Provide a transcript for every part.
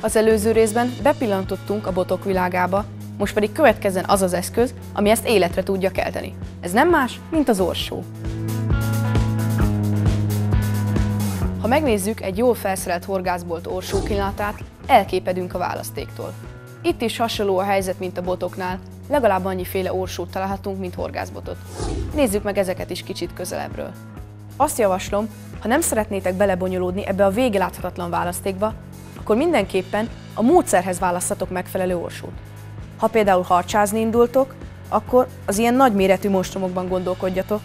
Az előző részben bepillantottunk a botok világába, most pedig következzen az az eszköz, ami ezt életre tudja kelteni. Ez nem más, mint az orsó. Ha megnézzük egy jól felszerelt horgászbolt orsó kínálatát, elképedünk a választéktól. Itt is hasonló a helyzet, mint a botoknál, legalább annyiféle orsót találhatunk, mint horgászbotot. Nézzük meg ezeket is kicsit közelebbről. Azt javaslom, ha nem szeretnétek belebonyolódni ebbe a vége láthatatlan választékba, akkor mindenképpen a módszerhez választatok megfelelő orsót. Ha például harcsázni indultok, akkor az ilyen nagyméretű monstrumokban gondolkodjatok,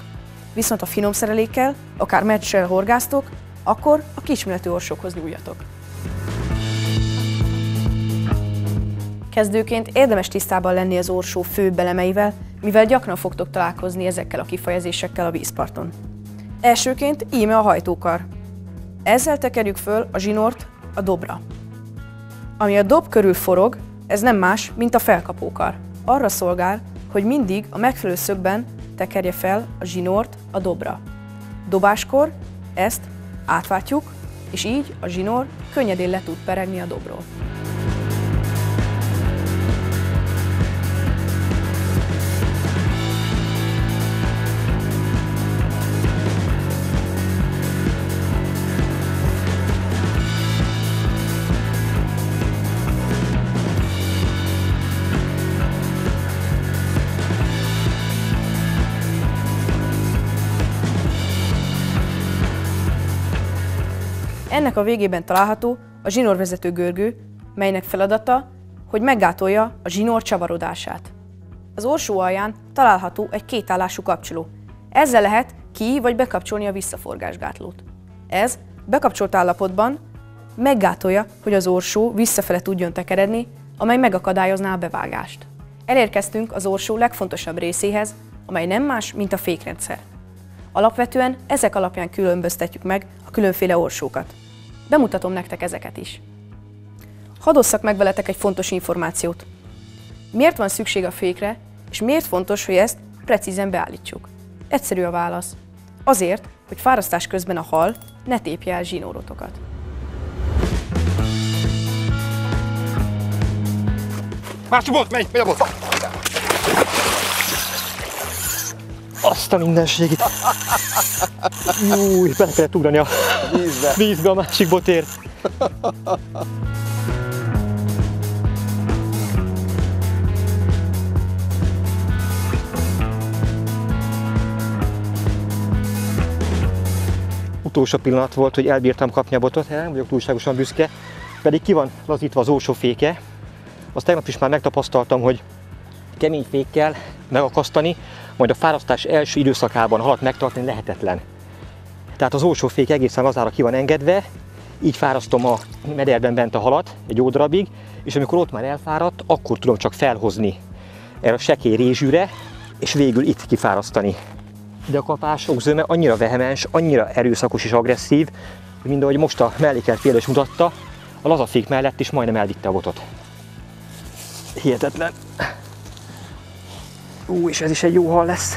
viszont a finom szerelékkel, akár meccsel horgáztok, akkor a kisméretű orsókhoz nyúljatok. Kezdőként érdemes tisztában lenni az orsó főbb elemeivel, mivel gyakran fogtok találkozni ezekkel a kifejezésekkel a vízparton. Elsőként íme a hajtókar. Ezzel tekerjük föl a zsinort a dobra. Ami a dob körül forog, ez nem más, mint a felkapókar. Arra szolgál, hogy mindig a megfelelő szögben tekerje fel a zsinort a dobra. Dobáskor ezt átváltjuk, és így a zsinór könnyedén le tud peregni a dobról. Ennek a végében található a zsinórvezető görgő, melynek feladata, hogy meggátolja a zsinór csavarodását. Az orsó alján található egy kétállású kapcsoló. Ezzel lehet ki- vagy bekapcsolni a visszaforgásgátlót. Ez bekapcsolt állapotban meggátolja, hogy az orsó visszafele tudjon tekeredni, amely megakadályozná a bevágást. Elérkeztünk az orsó legfontosabb részéhez, amely nem más, mint a fékrendszer. Alapvetően ezek alapján különböztetjük meg a különféle orsókat. Bemutatom nektek ezeket is. Hadd osszak meg veletek egy fontos információt. Miért van szükség a fékre, és miért fontos, hogy ezt precízen beállítsuk? Egyszerű a válasz. Azért, hogy fárasztás közben a hal ne tépje el zsinórotokat. Másik bot, megy a bot! Azt a mindenségét! Júj, bele kellett ugrani a vízbe a másik botért. Utolsó pillanat volt, hogy elbírtam kapni a botot, nem vagyok túlságosan büszke, pedig ki van lazítva az orsó féke. Azt tegnap is már megtapasztaltam, hogy kemény fékkel megakasztani, majd a fárasztás első időszakában halat megtartani lehetetlen. Tehát az orsófék egészen lazára ki van engedve, így fárasztom a mederben bent a halat egy jó darabig, és amikor ott már elfáradt, akkor tudom csak felhozni erre a sekély rézsűre, és végül itt kifárasztani. De a kapás okzöme annyira vehemens, annyira erőszakos és agresszív, hogy mind ahogy most a mellékelt példa is mutatta, a lazafék mellett is majdnem elvitte a botot. Hihetetlen. És ez is egy jó hal lesz.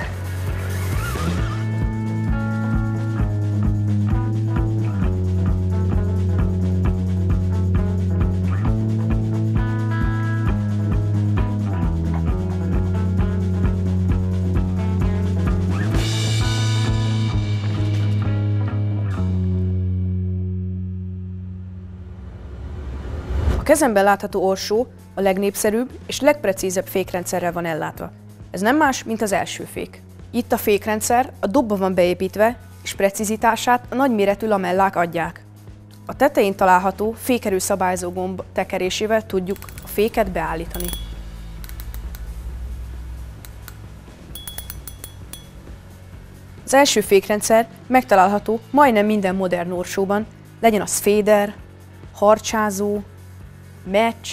A kezemben látható orsó a legnépszerűbb és legprecízebb fékrendszerrel van ellátva. Ez nem más, mint az első fék. Itt a fékrendszer a dobba van beépítve, és precizitását a nagyméretű lamellák adják. A tetején található fékerő szabályzó gomb tekerésével tudjuk a féket beállítani. Az első fékrendszer megtalálható majdnem minden modern orsóban, legyen az féder, harcsázó, meccs,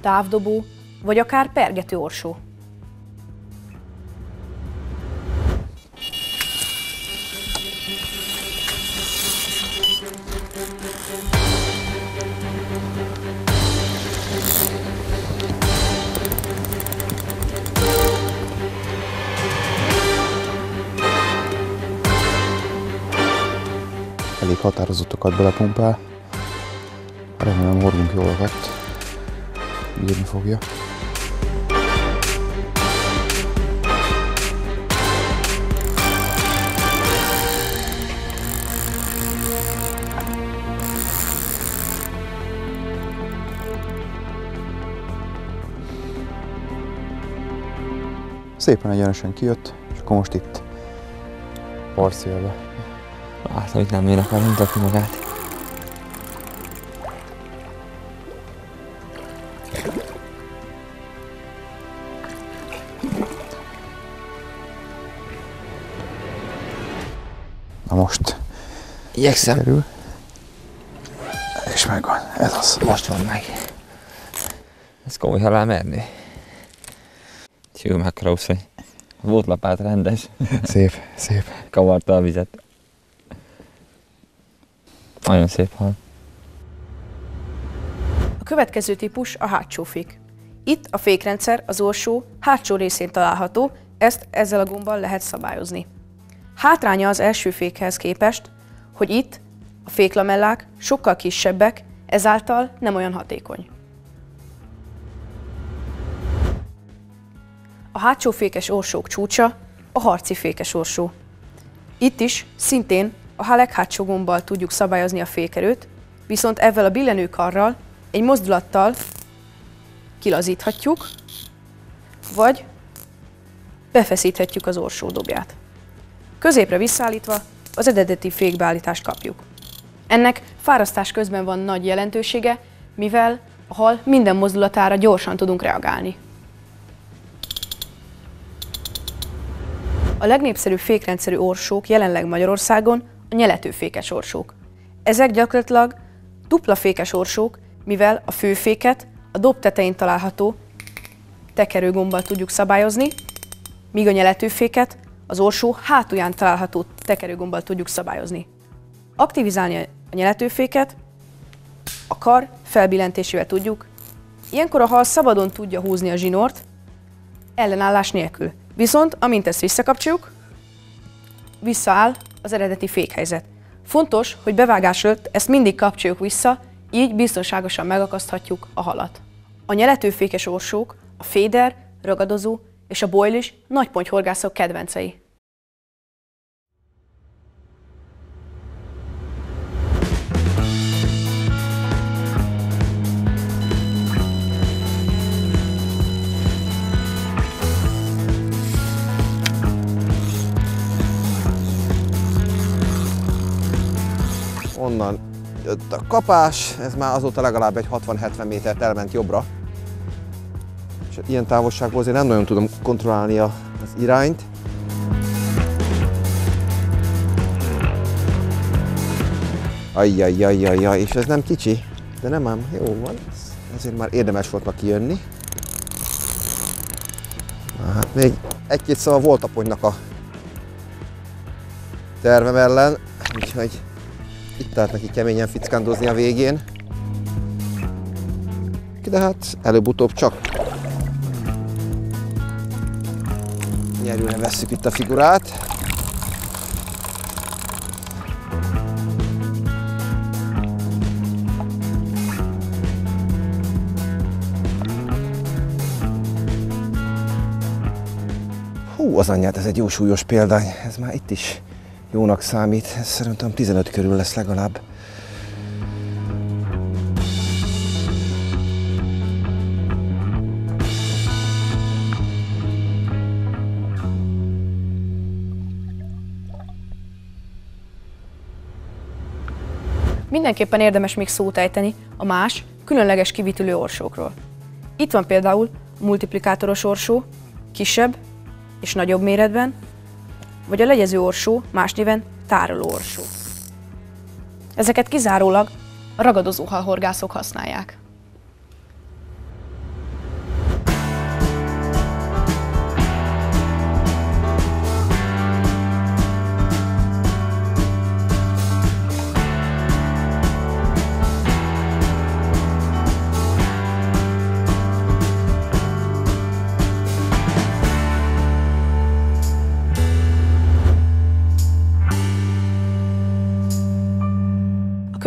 távdobó, vagy akár pergető orsó. Elég határozottokat belepumpál. Remélem hordunk jól vett. Bírni fogja. Szépen egyenesen kijött, és akkor most itt parcélbe. Látom, hogy nem én akar mutatni magát. Na most igyekszem. kerül. És megvan, ez az. Most van meg. Ez komoly halálmernő. Hű, mekkora úszony. Volt lapát rendes. Szép, szép. Kavarta a vizet. Nagyon szép hal. A következő típus a hátsó fék. Itt a fékrendszer az orsó hátsó részén található, ezt ezzel a gombbal lehet szabályozni. Hátránya az első fékhez képest, hogy itt a féklamellák sokkal kisebbek, ezáltal nem olyan hatékony. A hátsó fékes orsók csúcsa a harci fékes orsó. Itt is szintén a leghátsó gombbal tudjuk szabályozni a fékerőt, viszont ezzel a billenőkarral egy mozdulattal kilazíthatjuk, vagy befeszíthetjük az orsódobját. Középre visszaállítva az eredeti fékbeállítást kapjuk. Ennek fárasztás közben van nagy jelentősége, mivel a hal minden mozdulatára gyorsan tudunk reagálni. A legnépszerűbb fékrendszerű orsók jelenleg Magyarországon a nyeletőfékes orsók. Ezek gyakorlatilag dupla fékes orsók, mivel a főféket a dob tetején található tekerőgombbal tudjuk szabályozni, míg a nyeletőféket az orsó hátulján található tekerőgombbal tudjuk szabályozni. Aktivizálni a nyeletőféket a kar felbillentésével tudjuk, ilyenkor a hal szabadon tudja húzni a zsinort, ellenállás nélkül. Viszont, amint ezt visszakapcsoljuk, visszaáll az eredeti fékhelyzet. Fontos, hogy bevágás előtt ezt mindig kapcsoljuk vissza, így biztonságosan megakaszthatjuk a halat. A nyeletőfékes orsók, a féder, ragadozó és a bojlis nagypontyhorgászok kedvencei. Onnan jött a kapás, ez már azóta legalább egy 60-70 métert elment jobbra. És ilyen távolságból azért nem nagyon tudom kontrollálni az irányt. Ajjajjajjajjaj, és ez nem kicsi, de nem ám, jó van, ezért már érdemes volt ma kijönni. Na, hát még egy-két szava volt a ponynak a tervem ellen, úgyhogy itt lehet neki keményen fickándozni a végén. De hát előbb-utóbb csak nyerőre vesszük itt a figurát. Hú, az anyját, ez egy jó súlyos példány. Ez már itt is jónak számít. Ez szerintem 15 körül lesz legalább. Mindenképpen érdemes még szót ejteni a más, különleges kivitülő orsókról. Itt van például a multiplikátoros orsó, kisebb és nagyobb méretben, vagy a legyező orsó, más néven tároló orsó. Ezeket kizárólag a ragadozó halhorgászok használják.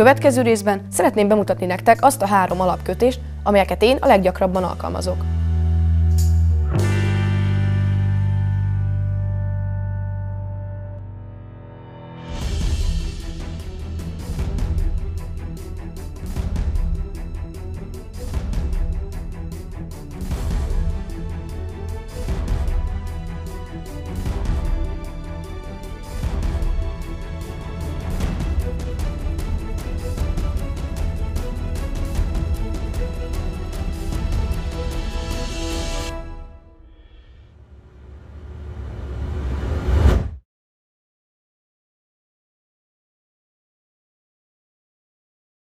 A következő részben szeretném bemutatni nektek azt a 3 alapkötést, amelyeket én a leggyakrabban alkalmazok.